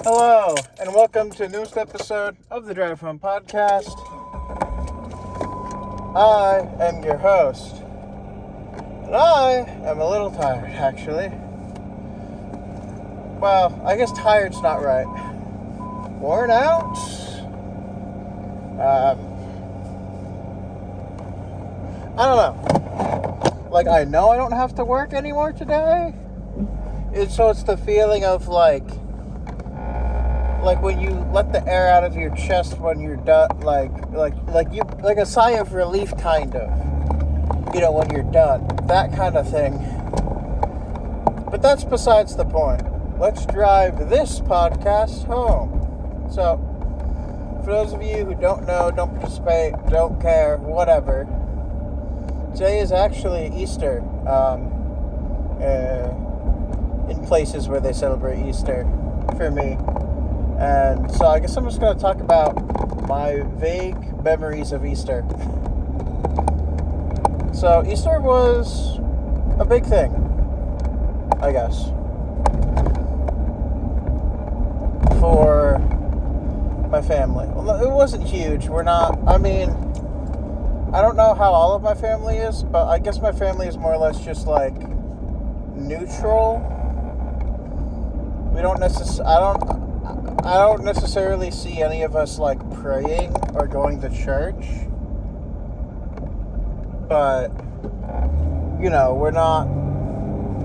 Hello, and welcome to the newest episode of the Drive Home Podcast. I am your host, and I am a little tired, actually. Well, I guess tired's not right. Worn out? I don't know. Like, I know I don't have to work anymore today. It's the feeling of like when you let the air out of your chest when you're done, like a sigh of relief, kind of. When you're done, that kind of thing. But that's besides the point. Let's drive this podcast home. So, for those of you who don't know, don't participate, don't care, whatever, today is actually Easter. In places where they celebrate Easter, for me. And so I guess I'm just going to talk about my vague memories of Easter. So Easter was a big thing, I guess, for my family. Well, it wasn't huge. I don't know how all of my family is, but I guess my family is more or less just like neutral. I don't necessarily see any of us like praying or going to church. But, we're not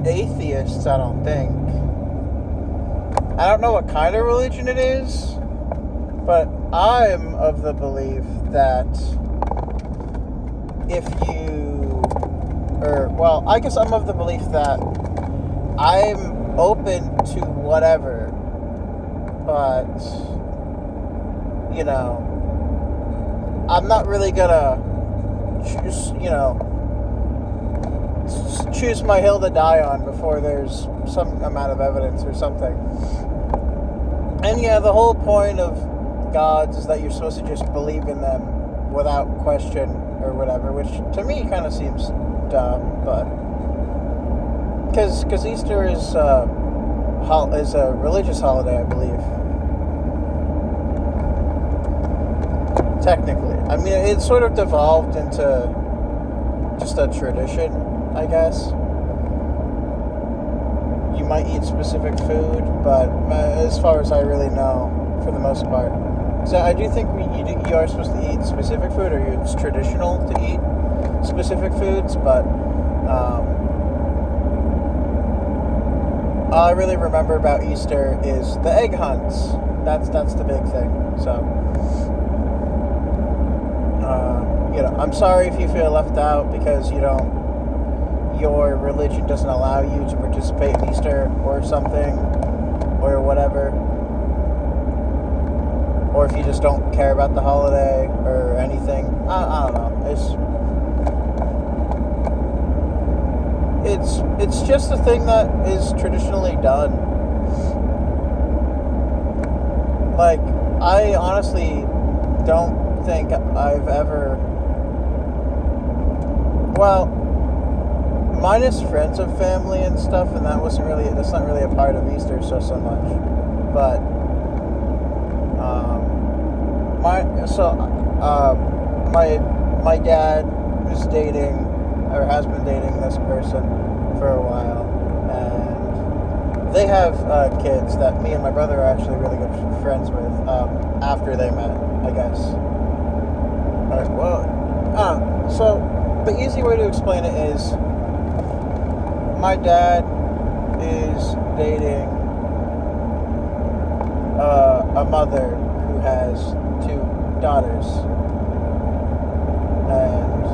atheists, I don't think. I don't know what kind of religion it is, but I'm of the belief that I guess I'm of the belief that I'm open to whatever, but, I'm not really gonna choose my hill to die on before there's some amount of evidence or something. And yeah, the whole point of gods is that you're supposed to just believe in them without question or whatever, which to me kind of seems dumb, but because Easter is a religious holiday, I believe. Technically. I mean, it sort of devolved into just a tradition, I guess. You might eat specific food, but as far as I really know, for the most part. So I do think you are supposed to eat specific food, or it's traditional to eat specific foods, but all I really remember about Easter is the egg hunts. That's the big thing. So, I'm sorry if you feel left out because your religion doesn't allow you to participate in Easter or something, or whatever. Or if you just don't care about the holiday or anything. I don't know. It's just a thing that is traditionally done. Like, I honestly don't think I've ever... Well, minus friends of family and stuff, and that's not really a part of Easter so much. But, my dad is dating, or has been dating this person for a while, and they have kids that me and my brother are actually really good friends with, after they met, I guess. Alright, well, so the easy way to explain it is my dad is dating a mother who has 2 daughters, and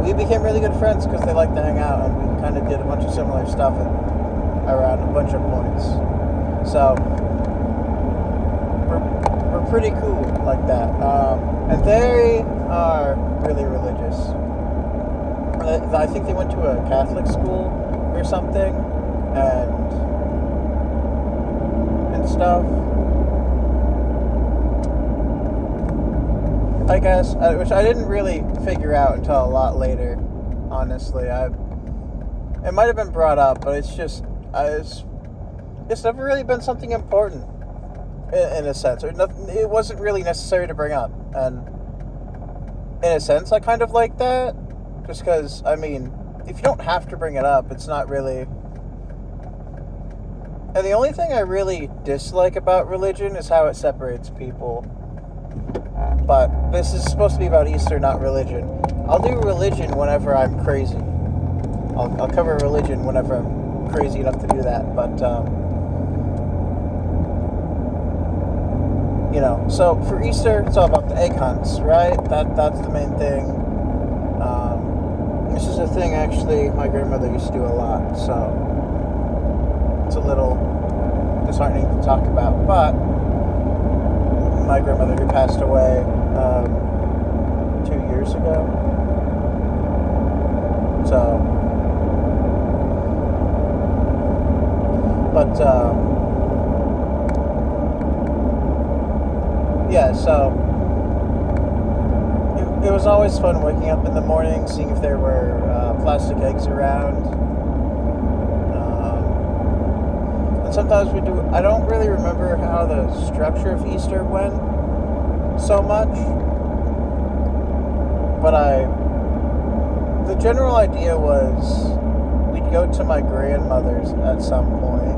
we became really good friends because they like to hang out, and we kind of did a bunch of similar stuff around a bunch of points. So we're pretty cool like that, and they are really religious. I think they went to a Catholic school or something, and stuff. I guess, which I didn't really figure out until a lot later, honestly. It might have been brought up, but it's just, it's never really been something important in a sense, or nothing. It wasn't really necessary to bring up, and in a sense, I kind of like that, just because, I mean, if you don't have to bring it up, it's not really. And the only thing I really dislike about religion is how it separates people. But this is supposed to be about Easter, not religion. I'll do religion whenever I'm crazy. I'll cover religion whenever I'm crazy enough to do that. But, you know, so for Easter, it's all about the egg hunts, right? That's the main thing. This is a thing, actually, my grandmother used to do a lot, so it's a little disheartening to talk about. But my grandmother, who passed away 2 years ago, so, but, yeah, so it was always fun waking up in the morning, seeing if there were plastic eggs around. And sometimes we do. I don't really remember how the structure of Easter went so much, but the general idea was we'd go to my grandmother's at some point.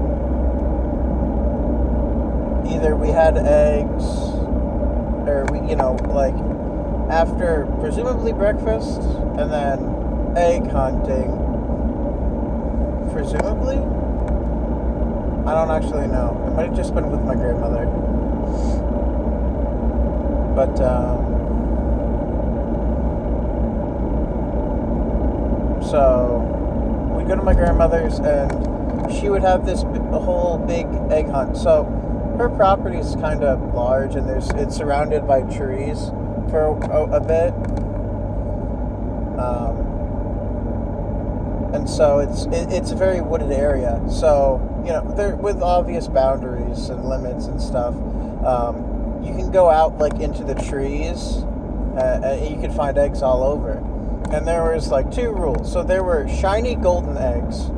Either we had eggs, or we, like, after presumably breakfast, and then egg hunting, presumably? I don't actually know. It might have just been with my grandmother. But, so, we'd go to my grandmother's, and she would have a whole big egg hunt. So, her property is kind of large, and it's surrounded by trees for a bit, and so it's a very wooded area. So there, with obvious boundaries and limits and stuff, you can go out like into the trees, and you can find eggs all over. And there was like 2 rules. So there were shiny golden eggs.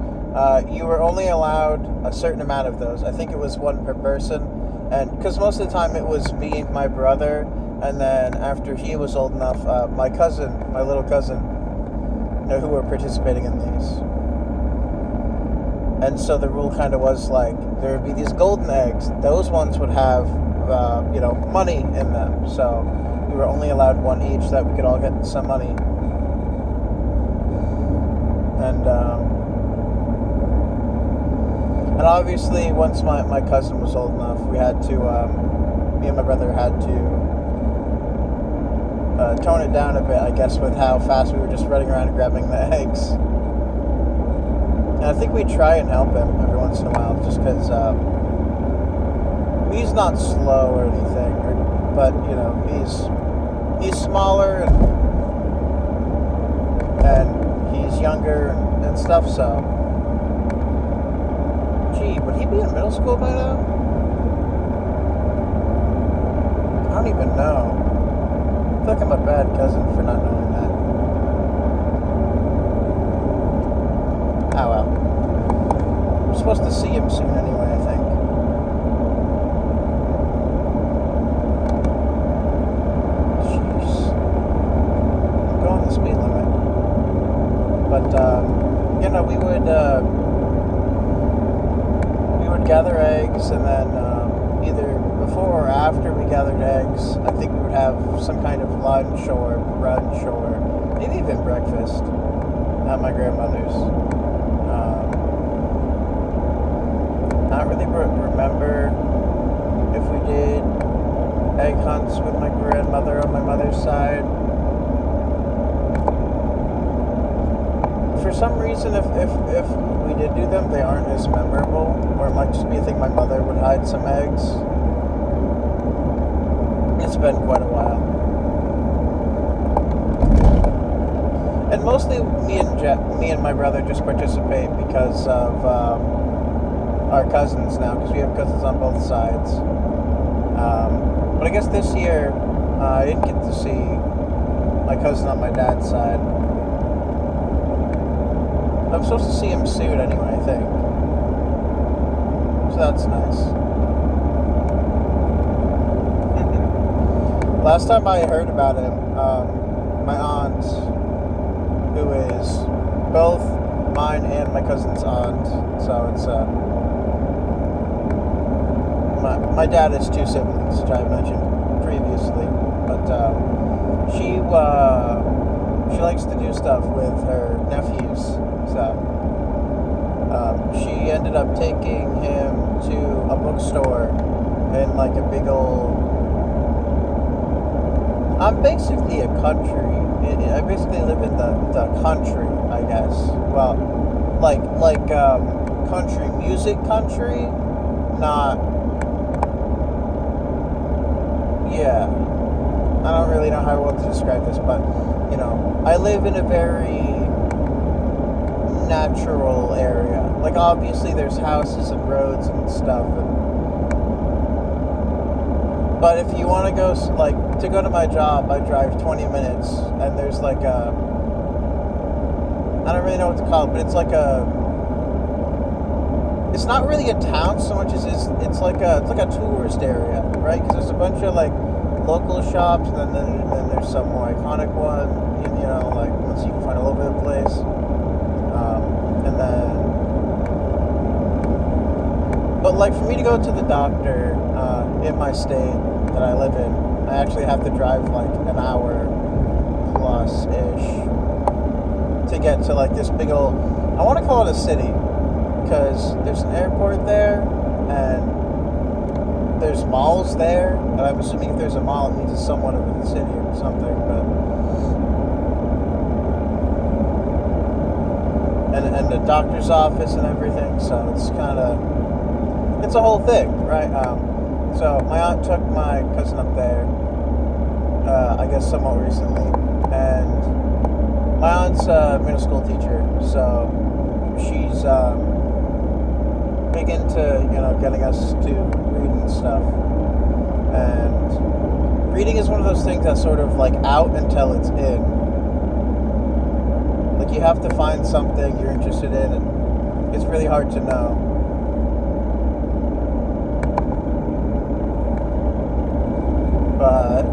You were only allowed a certain amount of those. I think it was 1 per person, and because most of the time it was me, my brother. And then after he was old enough, my little cousin, who were participating in these. And so the rule kind of was like, there would be these golden eggs. Those ones would have, money in them. So we were only allowed 1 each, so that we could all get some money. And obviously, once my cousin was old enough, we had to, me and my brother had to tone it down a bit, I guess, with how fast we were just running around and grabbing the eggs. And I think we try and help him every once in a while, just because he's not slow or anything, but he's smaller and he's younger and stuff. So, gee, would he be in middle school by now? I don't even know. I feel like I'm a bad cousin for not knowing that. Oh well. I'm supposed to see him soon anyway, I think. Jeez. I'm going the speed limit. But, we would gather eggs, and then either before or after we gathered eggs, I think we would have some kind of lunch or brunch or maybe even breakfast at my grandmother's. I don't really remember if we did egg hunts with my grandmother on my mother's side. For some reason, if we did do them, they aren't as memorable, or it might just be a thing my mother would hide some eggs. It's been quite a while. And mostly me and my brother just participate because of our cousins now, because we have cousins on both sides. But I guess this year, I didn't get to see my cousin on my dad's side. I'm supposed to see him soon anyway, I think. So that's nice. Last time I heard about him, my aunt, who is both mine and my cousin's aunt, so it's my dad has two siblings, which I mentioned previously, but she likes to do stuff with her nephews, so she ended up taking him to a bookstore in like a big old. I'm basically a country. I basically live in the country, I guess. Well, like country music country, not. Yeah, I don't really know how I want to describe this, but you know, I live in a very natural area. Like obviously, there's houses and roads and stuff, but if you want to go, like, to go to my job, I drive 20 minutes, and there's like a, I don't really know what to call it, but it's like it's not really a town so much as it's like a tourist area, right? Because there's a bunch of like local shops, and then there's some more iconic one, you know, like once you can find a little bit of place, and then, but like for me to go to the doctor in my state that I live in, I actually have to drive like an hour plus ish to get to like this big old, I want to call it a city, because there's an airport there and there's malls there, and I'm assuming if there's a mall it means it's somewhat of a city or something, but and the doctor's office and everything, so it's it's a whole thing, right? So my aunt took my cousin up there, I guess somewhat recently, and my aunt's a middle school teacher, so she's big into, you know, getting us to read and stuff. And reading is one of those things that's sort of like out until it's in. Like you have to find something you're interested in, and it's really hard to know. But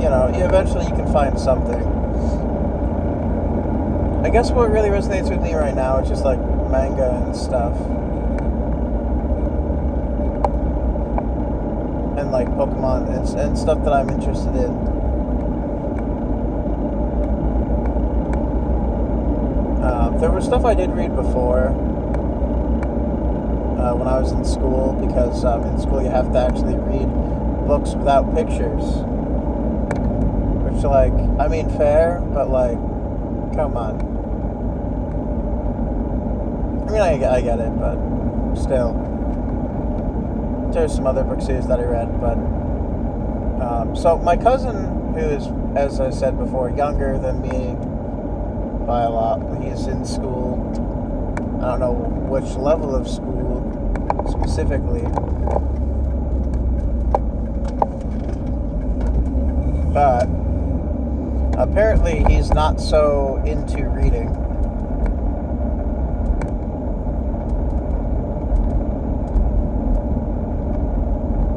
you know, eventually you can find something. I guess what really resonates with me right now is just like manga and stuff, and like Pokemon and stuff that I'm interested in. There was stuff I did read before when I was in school, because in school you have to actually read books without pictures, which, like, I mean, fair, but like, come on. I mean, I get it, but still, there's some other book series that I read, but so my cousin, who is, as I said before, younger than me by a lot, he's in school. I don't know which level of school specifically, but apparently he's not so into reading.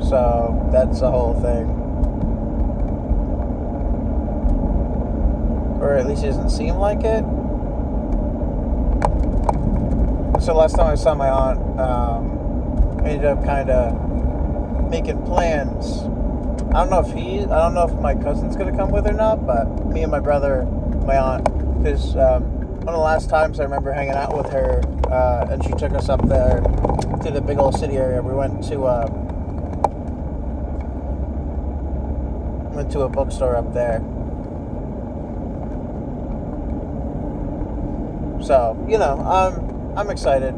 So that's the whole thing. Or at least it doesn't seem like it. So last time I saw my aunt, I ended up kind of making plans. I don't know if my cousin's going to come with or not, but me and my brother, my aunt, because one of the last times I remember hanging out with her, and she took us up there to the big old city area. We went to a bookstore up there. So, you know, I'm excited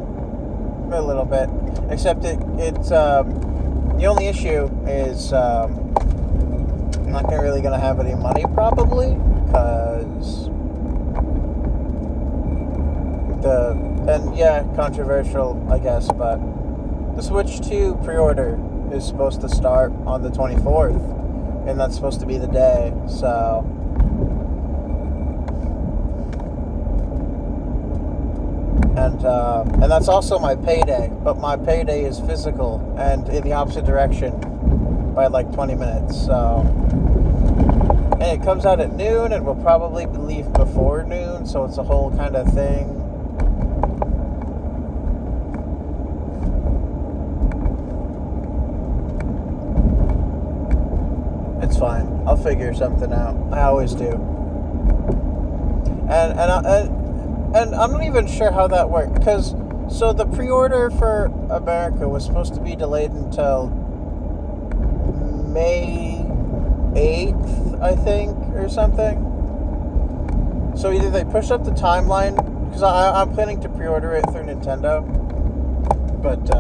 a little bit. Except it's the only issue is I'm not really gonna have any money probably, because controversial, I guess, but the Switch 2 pre-order is supposed to start on the 24th, and that's supposed to be the day, so And that's also my payday, but my payday is physical and in the opposite direction by like 20 minutes. So, and it comes out at noon, and we'll probably leave before noon, so it's a whole kind of thing. It's fine. I'll figure something out. I always do. And I'm not even sure how that worked, because so the pre-order for America was supposed to be delayed until May 8th, I think, or something. So either they pushed up the timeline, because I'm planning to pre-order it through Nintendo, but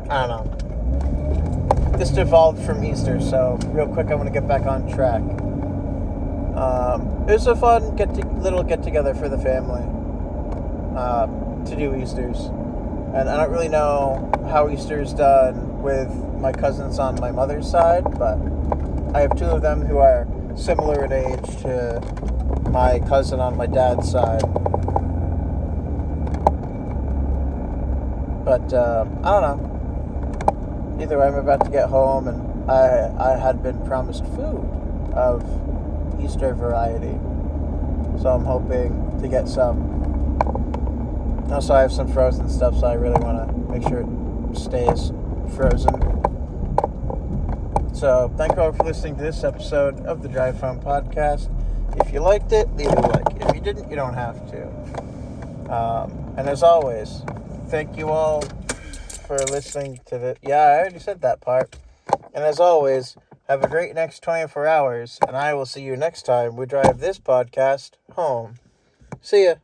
I don't know. This devolved from Easter, so real quick, I want to get back on track. It was a fun little get-together for the family to do Easters. And I don't really know how Easter's done with my cousins on my mother's side, but I have two of them who are similar in age to my cousin on my dad's side. But I don't know. Either way, I'm about to get home, and I had been promised food of Easter variety, so I'm hoping to get some. Also, I have some frozen stuff, so I really want to make sure it stays frozen. So, thank you all for listening to this episode of the Drive Home Podcast. If you liked it, leave a like. If you didn't, you don't have to. And as always, thank you all for listening to the... Yeah, I already said that part. And as always, have a great next 24 hours, and I will see you next time we drive this podcast home. See ya.